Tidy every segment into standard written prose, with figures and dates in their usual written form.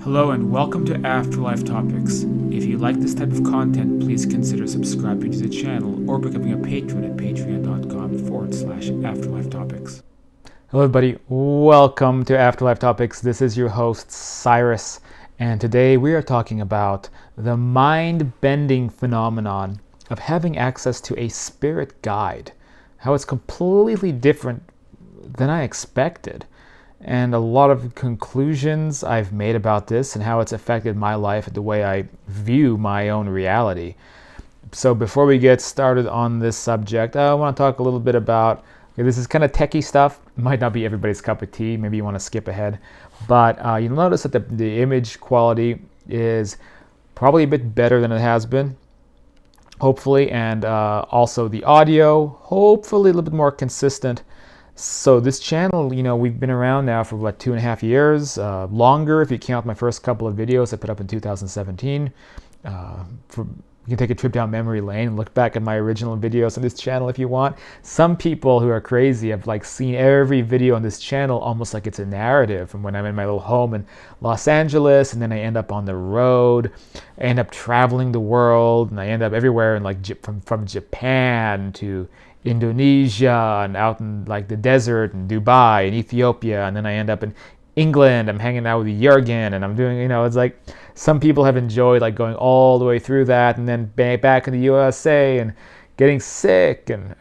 Hello and welcome to Afterlife Topics. If you like this type of content, please consider subscribing to the channel or becoming a patron at patreon.com/Afterlife Topics. Hello everybody, welcome to Afterlife Topics. This is your host Cyrus, and today we are talking about the mind-bending phenomenon of having access to a spirit guide. How it's completely different than I expected, and a lot of conclusions I've made about this and how it's affected my life and the way I view my own reality. So before we get started on this subject, I want to talk a little bit about, this is kind of techie stuff. It might not be everybody's cup of tea. Maybe you want to skip ahead. But you'll notice that the image quality is probably a bit better than it has been, hopefully. And also the audio, hopefully a little bit more consistent. So this channel, we've been around now for about 2.5 years, longer if you count my first couple of videos I put up in 2017. You can take a trip down memory lane and look back at my original videos on this channel if you want. Some people who are crazy have seen every video on this channel almost like it's a narrative from when I'm in my little home in Los Angeles, and then I end up on the road. I end up traveling the world, and I end up everywhere, in from Japan to Indonesia and out in the desert and Dubai and Ethiopia, and then I end up in England. I'm hanging out with Jurgen, and I'm doing, it's like some people have enjoyed going all the way through that, and then back in the USA and getting sick and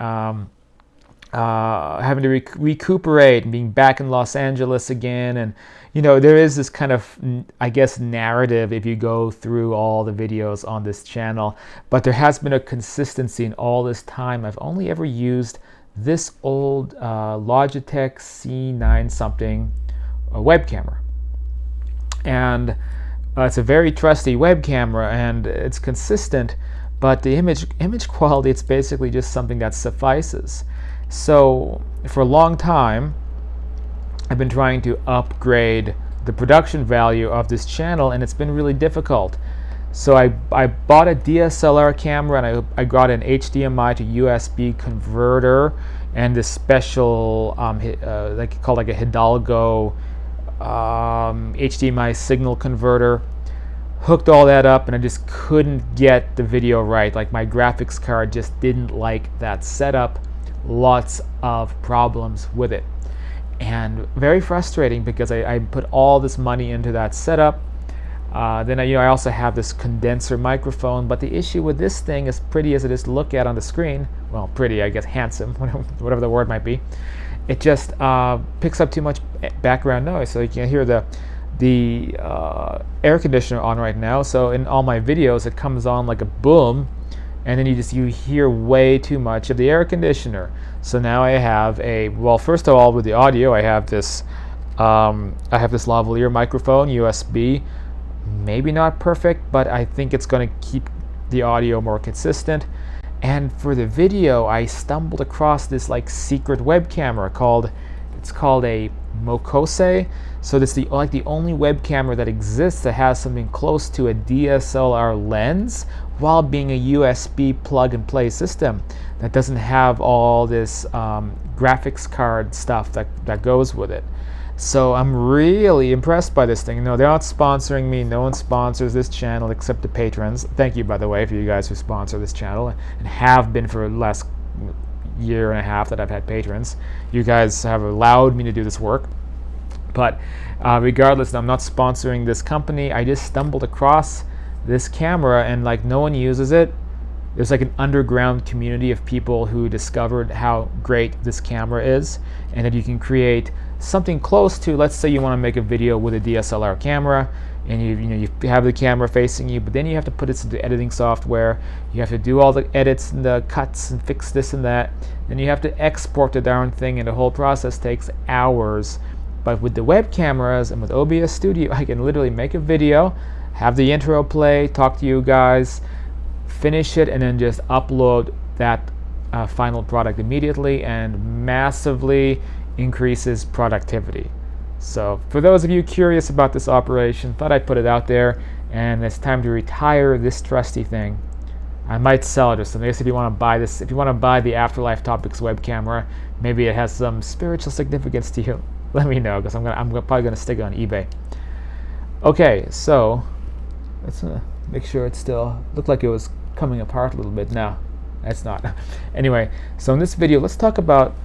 having to recuperate and being back in Los Angeles again. And there is this kind of, narrative if you go through all the videos on this channel, but there has been a consistency in all this time. I've only ever used this old Logitech C9 something web camera, and it's a very trusty web camera, and it's consistent, but the image quality, it's basically just something that suffices. So for a long time I've been trying to upgrade the production value of this channel, and it's been really difficult. So I bought a DSLR camera, and I got an HDMI to USB converter and this special called a Hidalgo HDMI signal converter. Hooked all that up, and I just couldn't get the video right. My graphics card just didn't like that setup. Lots of problems with it, and very frustrating because I put all this money into that setup. Then I also have this condenser microphone, but the issue with this thing, as pretty as it is to look at on the screen, well, pretty, I guess, handsome, whatever the word might be, it just picks up too much background noise. So you can hear the air conditioner on right now. So in all my videos, it comes on like a boom, and then you hear way too much of the air conditioner. So now I have first of all, with the audio, I have this lavalier microphone, USB. Maybe not perfect, but I think it's going to keep the audio more consistent. And for the video, I stumbled across this secret web camera called a Mokose. So that's the only web camera that exists that has something close to a DSLR lens while being a USB plug-and-play system that doesn't have all this graphics card stuff that goes with it. So I'm really impressed by this thing. They're not sponsoring me. No one sponsors this channel except the patrons. Thank you, by the way, for you guys who sponsor this channel and have been for the last year and a half that I've had patrons. You guys have allowed me to do this work. But regardless, I'm not sponsoring this company. I just stumbled across this camera, and no one uses it. There's an underground community of people who discovered how great this camera is, and that you can create something close to, let's say you want to make a video with a DSLR camera, and you have the camera facing you, but then you have to put it into editing software. You have to do all the edits and the cuts and fix this and that. Then you have to export the darn thing, and the whole process takes hours. But with the web cameras and with OBS Studio, I can literally make a video, have the intro play, talk to you guys, finish it, and then just upload that final product immediately, and massively increases productivity. So for those of you curious about this operation, thought I'd put it out there, and it's time to retire this trusty thing. I might sell it or something. I guess if you want to buy this, if you want to buy the Afterlife Topics web camera, maybe it has some spiritual significance to you, let me know, because I'm probably gonna stick it on eBay. Okay, so let's make sure it still looked like it was coming apart a little bit. No, that's not. Anyway, so in this video, let's talk about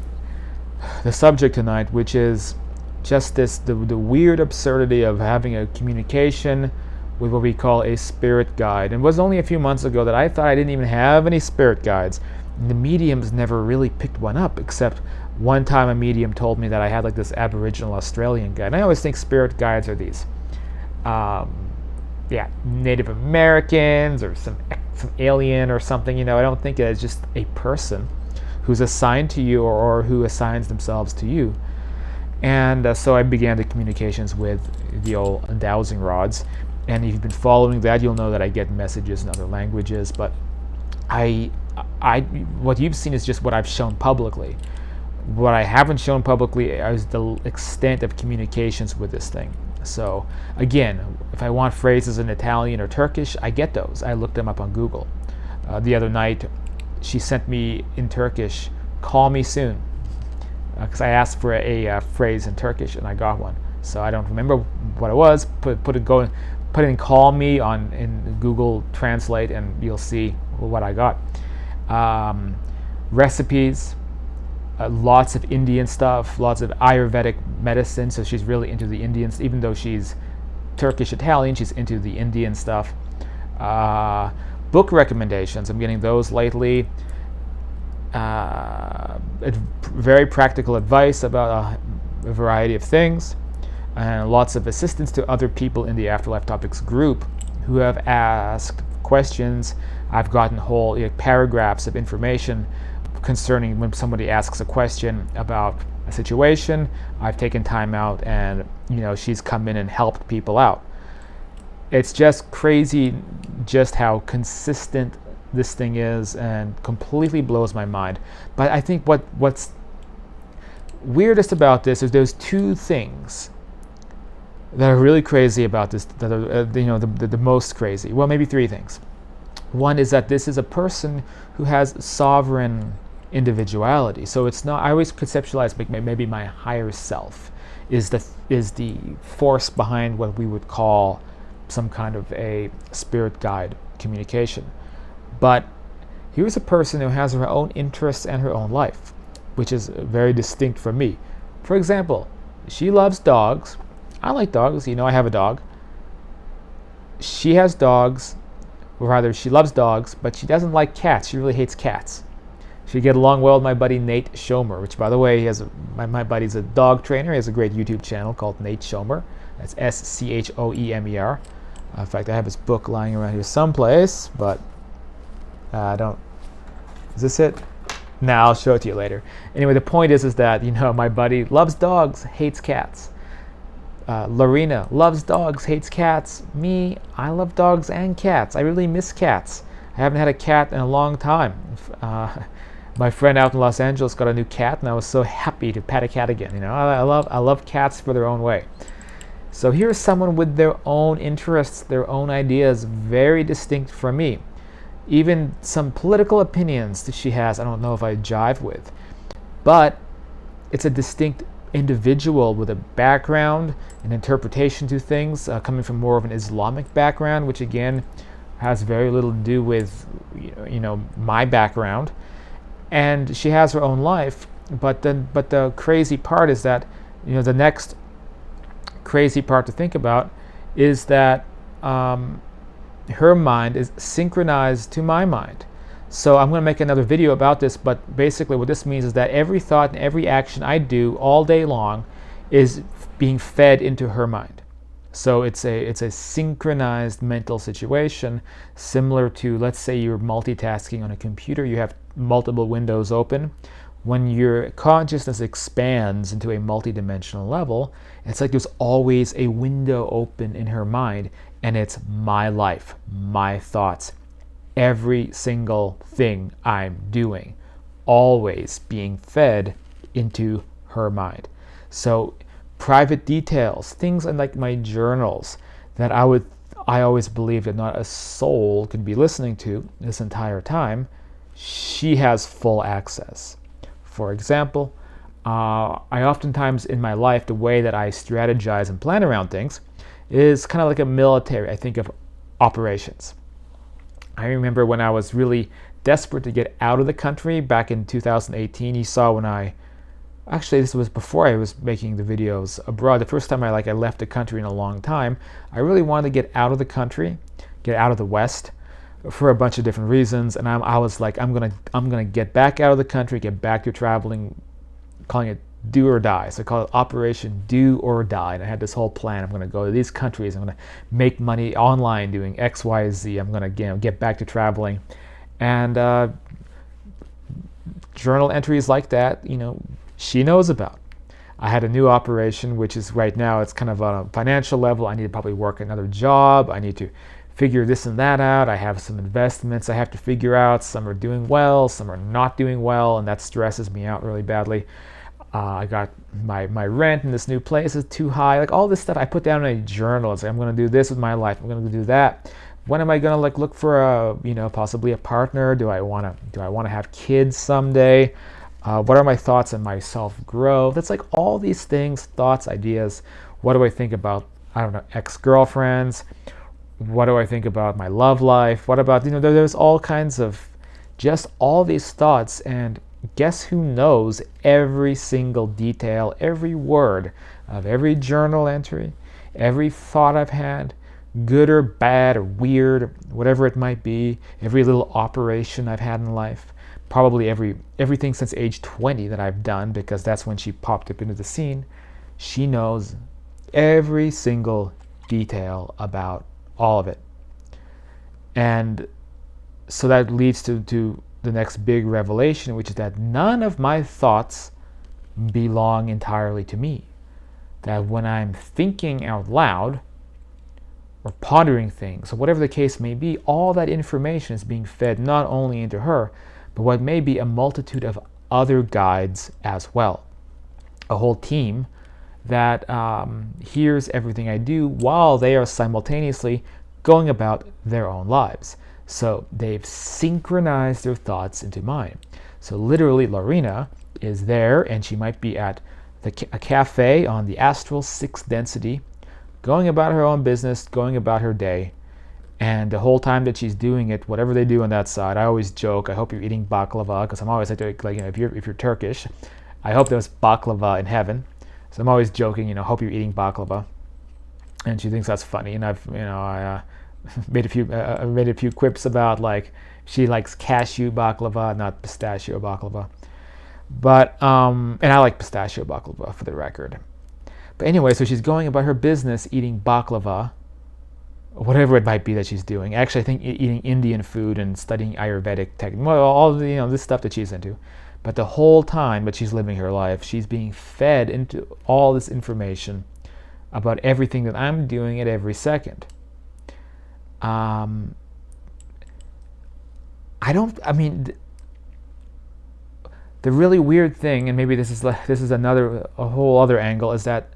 the subject tonight, which is just the weird absurdity of having a communication with what we call a spirit guide. And it was only a few months ago that I thought I didn't even have any spirit guides. And the mediums never really picked one up, except one time a medium told me that I had like this Aboriginal Australian guide. And I always think spirit guides are these Native Americans or some alien or something. I don't think it's just a person who's assigned to you or who assigns themselves to you. And so I began the communications with the old dowsing rods. And if you've been following that, you'll know that I get messages in other languages. But what you've seen is just what I've shown publicly. What I haven't shown publicly is the extent of communications with this thing. So again, if I want phrases in Italian or Turkish, I get those. I looked them up on Google. The other night, she sent me in Turkish, "Call me soon," because I asked for a phrase in Turkish and I got one. So I don't remember what it was. Put in "call me" in Google Translate, and you'll see what I got. Recipes. Lots of Indian stuff, lots of Ayurvedic medicine, so she's really into the Indians. Even though she's Turkish Italian, she's into the Indian stuff. Book recommendations, I'm getting those lately. Very practical advice about a variety of things, and lots of assistance to other people in the Afterlife Topics group who have asked questions. I've gotten whole paragraphs of information concerning when somebody asks a question about a situation. I've taken time out, and she's come in and helped people out. It's just crazy just how consistent this thing is, and completely blows my mind. But I think what's weirdest about this is there's two things that are really crazy about this, that are the most crazy. Well, maybe three things. One is that this is a person who has sovereign individuality. So it's not, I always conceptualize maybe my higher self is the force behind what we would call some kind of a spirit guide communication. But here's a person who has her own interests and her own life, which is very distinct from me. For example, she loves dogs. I like dogs. I have a dog. She has dogs, or rather she loves dogs, but she doesn't like cats. She really hates cats. She get along well with my buddy Nate Schomer, which, by the way, my buddy's a dog trainer. He has a great YouTube channel called Nate Schomer. That's Schoemer. In fact, I have his book lying around here someplace, but I don't. Is this it? No, I'll show it to you later. Anyway, the point is that my buddy loves dogs, hates cats. Lorena loves dogs, hates cats. Me, I love dogs and cats. I really miss cats. I haven't had a cat in a long time. My friend out in Los Angeles got a new cat, and I was so happy to pet a cat again. I love cats for their own way. So here's someone with their own interests, their own ideas, very distinct from me. Even some political opinions that she has, I don't know if I jive with. But it's a distinct individual with a background, an interpretation to things, coming from more of an Islamic background, which again has very little to do with my background. And she has her own life, but the crazy part is that the next crazy part to think about is that her mind is synchronized to my mind. So I'm going to make another video about this, but basically what this means is that every thought and every action I do all day long is being fed into her mind. So it's a synchronized mental situation, similar to, let's say you're multitasking on a computer, you have multiple windows open. When your consciousness expands into a multidimensional level, it's like there's always a window open in her mind, and it's my life, my thoughts, every single thing I'm doing, always being fed into her mind. So private details, things like my journals that I always believed that not a soul could be listening to this entire time, she has full access. For example, I oftentimes in my life, the way that I strategize and plan around things is kind of like a military, I think, of operations. I remember when I was really desperate to get out of the country back in 2018. You saw when actually this was before I was making the videos abroad. The first time I left the country in a long time. I really wanted to get out of the country, get out of the West, for a bunch of different reasons. And I was like, I'm gonna get back out of the country, get back to traveling, calling it do or die. So I call it Operation Do or Die. And I had this whole plan. I'm going to go to these countries. I'm going to make money online doing X, Y, Z. I'm going to get back to traveling. And journal entries like that, she knows about. I had a new operation, which is right now, it's kind of on a financial level. I need to probably work another job. I need to figure this and that out. I have some investments I have to figure out. Some are doing well, some are not doing well, and that stresses me out really badly. I got my rent in this new place is too high. Like all this stuff I put down in a journal. It's like, I'm going to do this with my life. I'm going to do that. When am I going to look for possibly a partner? Do I want to have kids someday? What are my thoughts on my self-growth? It's like all these things, thoughts, ideas. What do I think about, ex-girlfriends? What do I think about my love life? What about, there's all kinds of just all these thoughts. And guess who knows every single detail, every word of every journal entry, every thought I've had, good or bad or weird, whatever it might be, every little operation I've had in life, probably everything since age 20 that I've done, because that's when she popped up into the scene. She knows every single detail about all of it. And so that leads to the next big revelation, which is that none of my thoughts belong entirely to me. That when I'm thinking out loud or pondering things, or whatever the case may be, all that information is being fed not only into her, but what may be a multitude of other guides as well. A whole team that hears everything I do while they are simultaneously going about their own lives. So they've synchronized their thoughts into mine. So literally, Lorena is there, and she might be at a cafe on the astral 6th density, going about her own business, going about her day. And the whole time that she's doing it, whatever they do on that side, I always joke, I hope you're eating baklava, because I'm always like, if you're Turkish, I hope there's baklava in heaven. So I'm always joking, hope you're eating baklava. And she thinks that's funny, and I made a few quips about she likes cashew baklava, not pistachio baklava. But and I like pistachio baklava for the record. But anyway, so she's going about her business eating baklava, whatever it might be that she's doing. Actually, I think eating Indian food and studying Ayurvedic technique, all this stuff that she's into. But the whole time that she's living her life, she's being fed into all this information about everything that I'm doing at every second. The really weird thing, and maybe this is a whole other angle, is that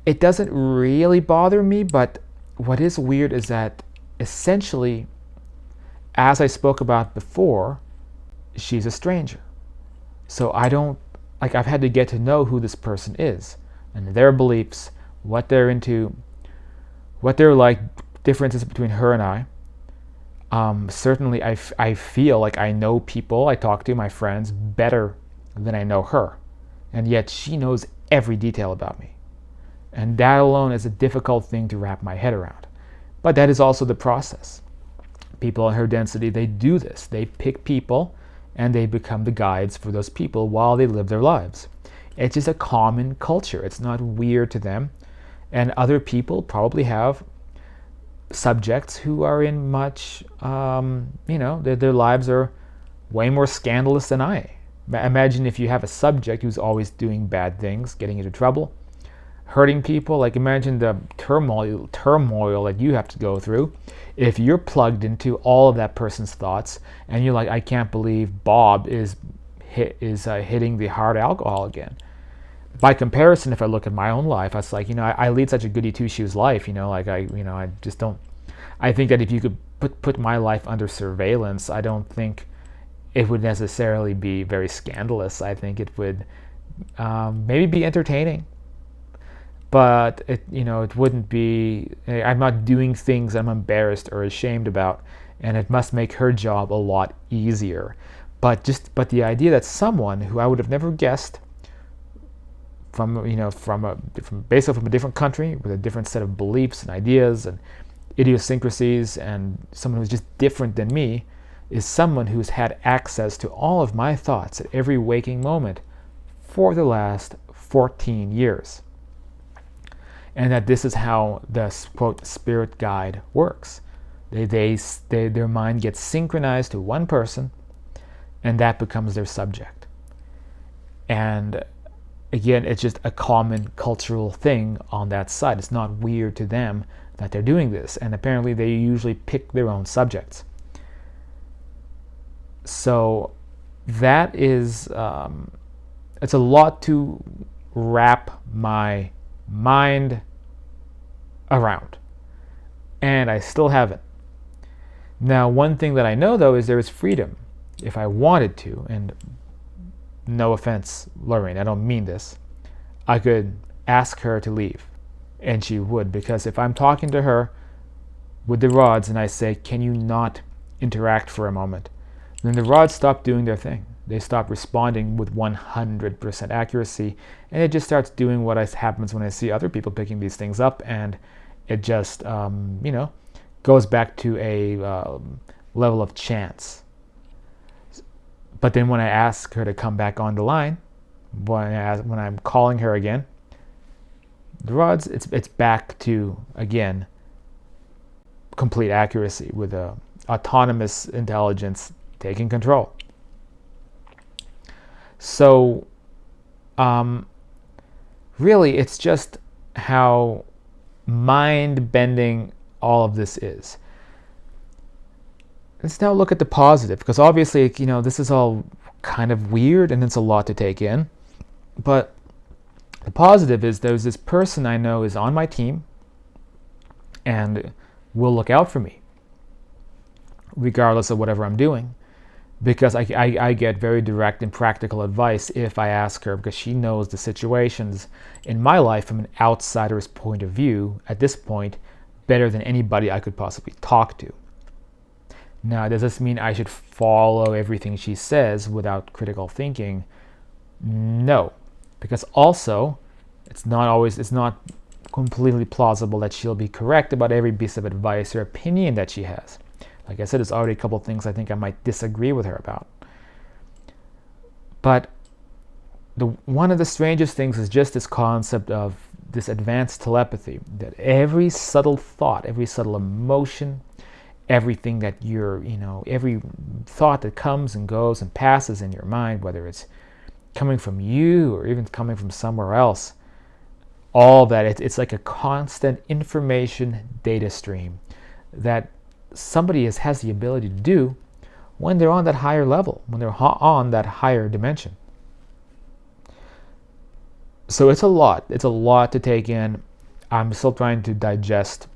it doesn't really bother me, but what is weird is that essentially, as I spoke about before, she's a stranger. So I've had to get to know who this person is and their beliefs, what they're into, what they're like, differences between her and I. Certainly I feel like I know people I talk to, my friends, better than I know her. And yet she knows every detail about me. And that alone is a difficult thing to wrap my head around. But that is also the process. People in her density, they do this. They pick people and they become the guides for those people while they live their lives. It's just a common culture. It's not weird to them. And other people probably have subjects who are in much, their lives are way more scandalous than I. Imagine if you have a subject who's always doing bad things, getting into trouble, hurting people. Imagine the turmoil that you have to go through if you're plugged into all of that person's thoughts, and you're like, I can't believe Bob is hitting the hard alcohol again. By comparison, if I look at my own life, it's like, I lead such a goody two-shoes life, I just don't. I think that if you could put my life under surveillance, I don't think it would necessarily be very scandalous. I think it would maybe be entertaining. but it wouldn't be. I'm not doing things I'm embarrassed or ashamed about, and it must make her job a lot easier. But the idea that someone who I would have never guessed, basically from a different country with a different set of beliefs and ideas and idiosyncrasies, and someone who's just different than me, is someone who's had access to all of my thoughts at every waking moment for the last 14 years. And that this is how the, quote, spirit guide works. Their mind gets synchronized to one person, and that becomes their subject. And again, it's just a common cultural thing on that side. It's not weird to them that they're doing this, and apparently they usually pick their own subjects. So that is, it's a lot to wrap my mind around, and I still haven't. Now, one thing that I know though is there is freedom if I wanted to, and no offense, Lorraine, I don't mean this. I could ask her to leave, and she would, because if I'm talking to her with the rods and I say, can you not interact for a moment, then the rods stop doing their thing. They stop responding with 100% accuracy, and it just starts doing what happens when I see other people picking these things up, and it just, goes back to a level of chance. But then when I ask her to come back on the line, when I'm calling her again, the rods, it's back to, again, complete accuracy with a autonomous intelligence taking control. So, really, it's just how mind-bending all of this is. Let's now look at the positive, because obviously, this is all kind of weird and it's a lot to take in. But the positive is there's this person I know is on my team and will look out for me, regardless of whatever I'm doing, because I get very direct and practical advice if I ask her, because she knows the situations in my life from an outsider's point of view at this point better than anybody I could possibly talk to. Now, does this mean I should follow everything she says without critical thinking? No, because also it's not completely plausible that she'll be correct about every piece of advice or opinion that she has. Like I said, there's already a couple of things I think I might disagree with her about. But one of the strangest things is just this concept of this advanced telepathy, that every subtle thought, every subtle emotion, everything that every thought that comes and goes and passes in your mind, whether it's coming from you or even coming from somewhere else, all that, it's like a constant information data stream that somebody has the ability to do when they're on that higher level, when they're on that higher dimension. So it's a lot to take in. I'm still trying to digest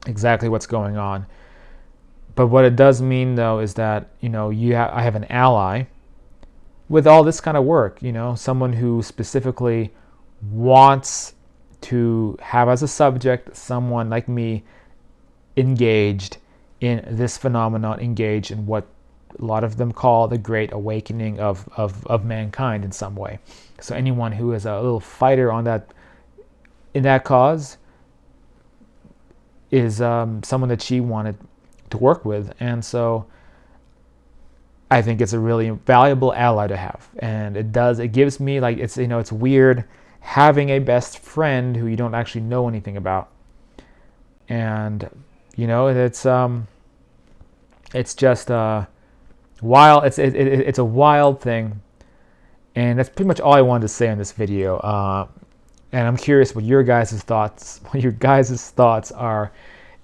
exactly what's going on. But what it does mean, though, is that I have an ally with all this kind of work. Someone who specifically wants to have as a subject someone like me engaged in this phenomenon, engaged in what a lot of them call the great awakening of mankind in some way. So anyone who is a little fighter in that cause is someone that she wanted to work with, and so I think it's a really valuable ally to have. And it gives me, like, it's weird having a best friend who you don't actually know anything about, and it's just wild. It's a wild thing, and that's pretty much all I wanted to say on this video. And I'm curious what your guys' thoughts are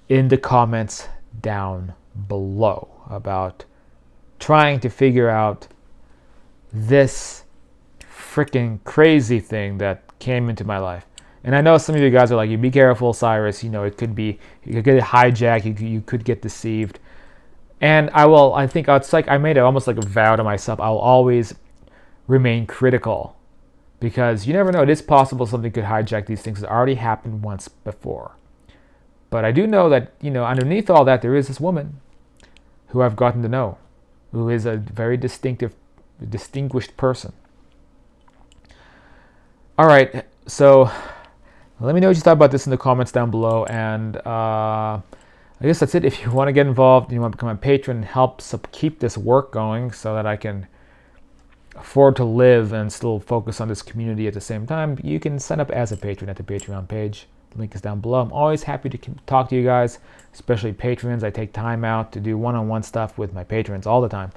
in the comments down below about trying to figure out this freaking crazy thing that came into my life. And I know some of you guys are like, you be careful, Cyrus, you could get hijacked, you could get deceived. And I made it almost like a vow to myself, I'll always remain critical because you never know. It is possible something could hijack these things that already happened once before. But I do know that, underneath all that, there is this woman who I've gotten to know, who is a very distinguished person. All right, so let me know what you thought about this in the comments down below, and I guess that's it. If you want to get involved and you want to become a patron and help keep this work going so that I can afford to live and still focus on this community at the same time, you can sign up as a patron at the Patreon page. The link is down below. I'm always happy to talk to you guys, especially patrons. I take time out to do one-on-one stuff with my patrons all the time,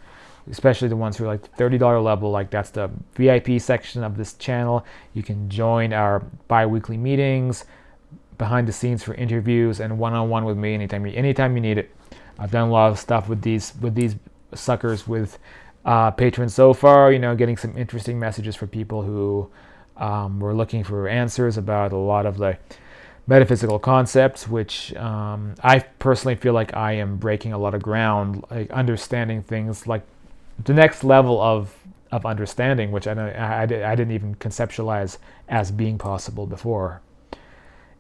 especially the ones who are like the $30 level. Like, that's the VIP section of this channel. You can join our bi-weekly meetings, behind the scenes for interviews, and one-on-one with me anytime you need it. I've done a lot of stuff with these suckers with patrons so far, getting some interesting messages for people who were looking for answers about a lot of the metaphysical concepts, which I personally feel like I am breaking a lot of ground, like understanding things like the next level of understanding, which I didn't even conceptualize as being possible before.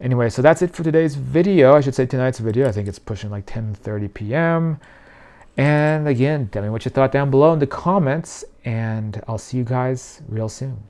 Anyway, so that's it for today's video. I should say tonight's video. I think it's pushing like 10:30 p.m. And again, tell me what you thought down below in the comments, and I'll see you guys real soon.